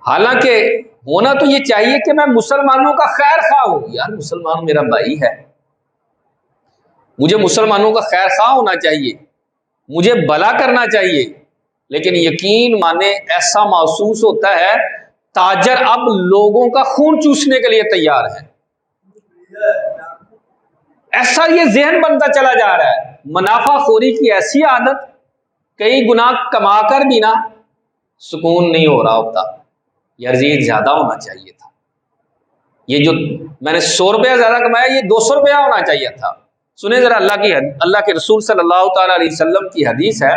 حالانکہ ہونا تو یہ چاہیے کہ میں مسلمانوں کا خیر خواہ ہوں. یار مسلمان میرا بھائی ہے، مجھے مسلمانوں کا خیر خواہ ہونا چاہیے، مجھے بھلا کرنا چاہیے. لیکن یقین مانے ایسا محسوس ہوتا ہے تاجر اب لوگوں کا خون چوسنے کے لیے تیار ہے. ایسا یہ ذہن بنتا چلا جا رہا ہے. منافع خوری کی ایسی عادت، کئی گناہ کما کر بھی نہ سکون نہیں ہو رہا ہوتا. یار یہ زیادہ ہونا چاہیے تھا، یہ جو میں نے 100 روپیہ زیادہ کمایا یہ 200 روپیہ ہونا چاہیے تھا. سنیں ذرا اللہ کے رسول صلی اللہ تعالی علیہ وسلم کی حدیث ہے،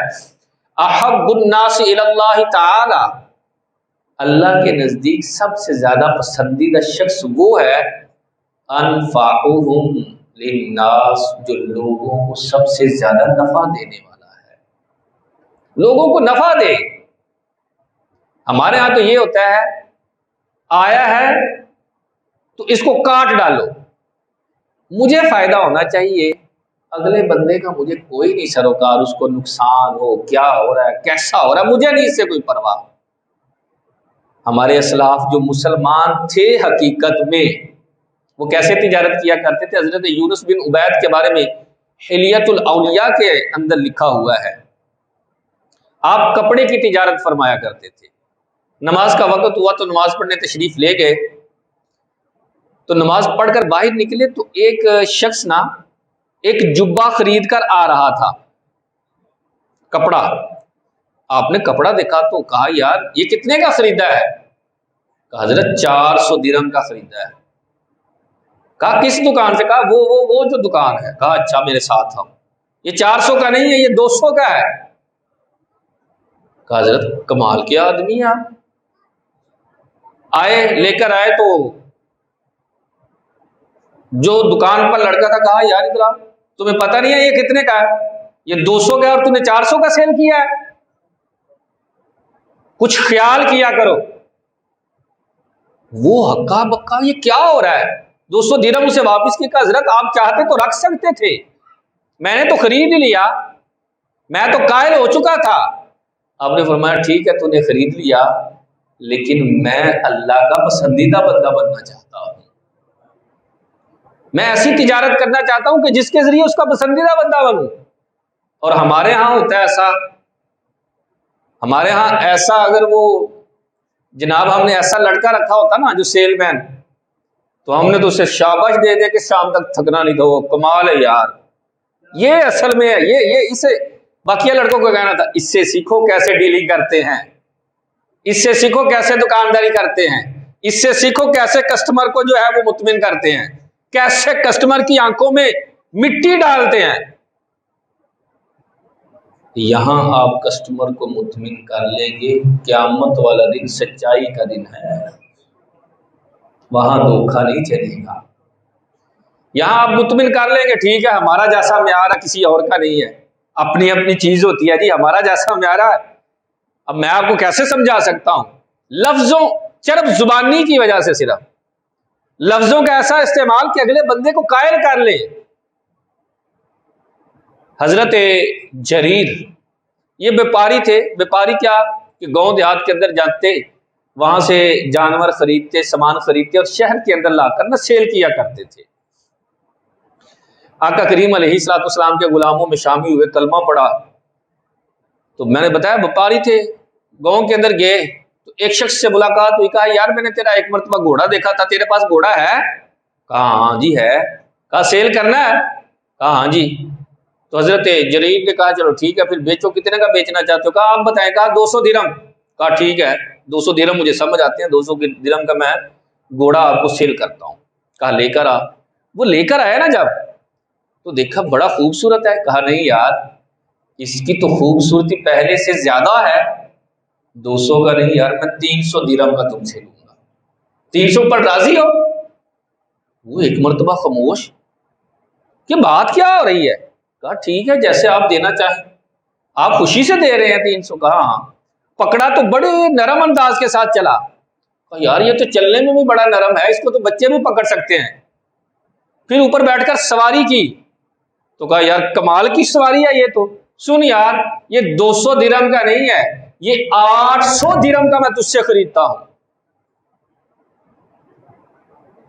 احب الناس الی اللہ تعالی، اللہ کے نزدیک سب سے زیادہ پسندیدہ شخص وہ ہے انفعہم للناس، جو لوگوں کو سب سے زیادہ نفع دینے والا ہے، لوگوں کو نفع دے. ہمارے ہاں تو یہ ہوتا ہے آیا ہے تو اس کو کاٹ ڈالو، مجھے فائدہ ہونا چاہیے، اگلے بندے کا مجھے کوئی نہیں سروکار، اس کو نقصان ہو، کیا ہو رہا ہے، کیسا ہو رہا ہے، مجھے نہیں اس سے کوئی پرواہ. ہمارے اسلاف جو مسلمان تھے حقیقت میں وہ کیسے تجارت کیا کرتے تھے؟ حضرت یونس بن عبید کے بارے میں حلیت الاولیاء کے اندر لکھا ہوا ہے، آپ کپڑے کی تجارت فرمایا کرتے تھے. نماز کا وقت ہوا تو نماز پڑھنے تشریف لے گئے، تو نماز پڑھ کر باہر نکلے تو ایک شخص نا ایک جبہ خرید کر آ رہا تھا، کپڑا. آپ نے کپڑا دیکھا تو کہا یار یہ کتنے کا خریدا ہے؟ کہا حضرت 400 درہم کا خریدا ہے. کہا کس دکان سے؟ کہا وہ جو دکان ہے. کہا اچھا میرے ساتھ آؤ، یہ 400 کا نہیں ہے یہ 200 کا ہے. کہا حضرت کمال کیا آدمی ہے آپ. آئے لے کر آئے تو جو دکان پر لڑکا تھا کہا یار ادھر تمہیں پتہ نہیں ہے یہ کتنے کا ہے؟ یہ 200 کا ہے اور تم نے 400 کا سیل کیا ہے، کچھ خیال کیا کرو. وہ ہکا بکا یہ کیا ہو رہا ہے؟ 200 درہم اسے واپس کی. کہا حضرت آپ چاہتے تو رکھ سکتے تھے، میں نے تو خرید ہی لیا، میں تو قائل ہو چکا تھا. آپ نے فرمایا ٹھیک ہے تو نے خرید لیا، لیکن میں اللہ کا پسندیدہ بندہ بننا چاہتا ہوں، میں ایسی تجارت کرنا چاہتا ہوں کہ جس کے ذریعے اس کا پسندیدہ بندہ بنوں. اور ہمارے ہاں ہوتا ہے ایسا، ہمارے ہاں ایسا اگر وہ جناب ہم نے ایسا لڑکا رکھا ہوتا نا جو سیل مین، تو ہم نے تو اسے شاباش دے دے کہ شام تک تھکنا نہیں تھا. وہ کمال ہے یار، یہ اصل میں ہے، یہ اسے باقی لڑکوں کو کہنا تھا اس سے سیکھو کیسے ڈیلنگ کرتے ہیں، اس سے سیکھو کیسے دکانداری کرتے ہیں، اس سے سیکھو کیسے کسٹمر کو جو ہے وہ مطمئن کرتے ہیں، کیسے کسٹمر کی آنکھوں میں مٹی ڈالتے ہیں. یہاں آپ کسٹمر کو مطمئن کر لیں گے، قیامت والا دن سچائی کا دن ہے، وہاں دھوکہ نہیں چلے گا. یہاں آپ مطمئن کر لیں گے ٹھیک ہے ہمارا جیسا معیار ہے کسی اور کا نہیں ہے، اپنی اپنی چیز ہوتی ہے جی، ہمارا جیسا معیار ہے. اب میں آپ کو کیسے سمجھا سکتا ہوں، لفظوں چرب زبانی کی وجہ سے، صرف لفظوں کا ایسا استعمال کہ اگلے بندے کو قائل کر لے. حضرت جریر یہ بیپاری تھے. بیپاری کیا کہ گاؤں دیہات کے اندر جاتے، وہاں سے جانور خریدتے، سامان خریدتے اور شہر کے اندر لا کر نہ سیل کیا کرتے تھے. آقا کریم علیہ الصلوۃ والسلام کے غلاموں میں شامل ہوئے، کلمہ پڑھا. تو میں نے بتایا بیپاری تھے، گاؤں کے اندر گئے تو ایک شخص سے ملاقات ہوئی. کہا یار میں نے تیرا ایک مرتبہ گھوڑا دیکھا تھا، تیرے پاس گھوڑا ہے؟ کہا ہاں جی ہے. کہا سیل کرنا ہے؟ کہا ہاں جی. تو حضرت جریر نے کہا چلو ٹھیک ہے پھر بیچو، کتنے کا بیچنا چاہتے ہو؟ کہا آپ بتائیں. کہا 200 درہم. کہا ٹھیک ہے 200 درہم مجھے سمجھ آتے ہیں، 200 درہم کا میں گھوڑا آپ کو سیل کرتا ہوں. کہا لے کر آ. وہ لے کر آیا نا جب تو دیکھا بڑا خوبصورت ہے. کہا نہیں یار اس کی تو خوبصورتی پہلے سے زیادہ ہے، 200 کا نہیں یار میں 300 درہم کا تم سے لوں گا، 300 پر راضی ہو؟ وہ ایک مرتبہ خاموش کہ بات کیا ہو رہی ہے. کہا ٹھیک ہے جیسے آپ دینا چاہیں، آپ خوشی سے دے رہے ہیں 300. کہا ہاں. پکڑا تو بڑے نرم انداز کے ساتھ چلا. کہا یار یہ تو چلنے میں بھی بڑا نرم ہے، اس کو تو بچے بھی پکڑ سکتے ہیں. پھر اوپر بیٹھ کر سواری کی تو کہا یار کمال کی سواری ہے یہ تو. سن یار یہ 200 درہم کا نہیں ہے، یہ 800 درہم کا میں تجھ سے خریدتا ہوں.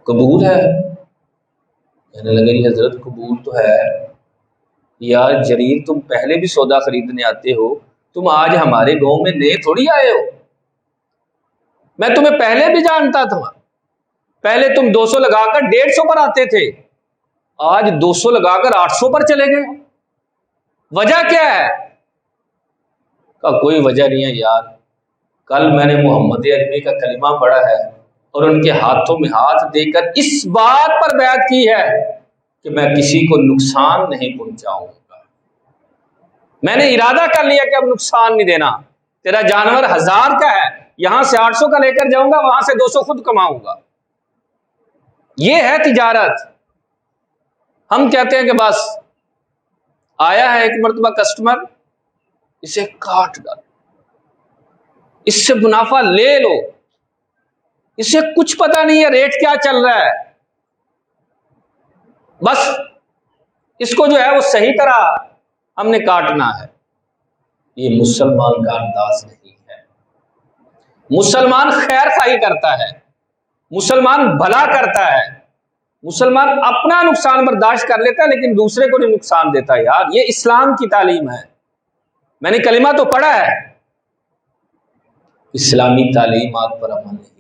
قبول ہے؟ کہنے لگے یہ حضرت قبول تو ہے۔ یار جریر تم پہلے بھی سودا خریدنے آتے ہو، تم آج ہمارے گاؤں میں نئے تھوڑی آئے ہو، میں تمہیں پہلے بھی جانتا تھا۔ پہلے تم 200 لگا کر 150 پر آتے تھے، آج 200 لگا کر 800 پر چلے گئے، وجہ کیا ہے؟ کہا کوئی وجہ نہیں ہے یار، کل میں نے محمد عربی کا کلمہ پڑھا ہے اور ان کے ہاتھوں میں ہاتھ دے کر اس بات پر بیعت کی ہے کہ میں کسی کو نقصان نہیں پہنچاؤں گا۔ میں نے ارادہ کر لیا کہ اب نقصان نہیں دینا، تیرا جانور 1000 کا ہے، یہاں سے 800 کا لے کر جاؤں گا، وہاں سے 200 خود کماؤں گا۔ یہ ہے تجارت۔ ہم کہتے ہیں کہ بس آیا ہے ایک مرتبہ کسٹمر، اسے کاٹ ڈالو، اس سے منافع لے لو، اسے کچھ پتا نہیں ہے ریٹ کیا چل رہا ہے، بس اس کو جو ہے وہ صحیح طرح ہم نے کاٹنا ہے۔ یہ مسلمان کا انداز نہیں ہے۔ مسلمان خیر خواہی کرتا ہے، مسلمان بھلا کرتا ہے، مسلمان اپنا نقصان برداشت کر لیتا ہے لیکن دوسرے کو نہیں نقصان دیتا۔ یار یہ اسلام کی تعلیم ہے۔ میں نے کلمہ تو پڑھا ہے، اسلامی تعلیمات پر عمل نہیں۔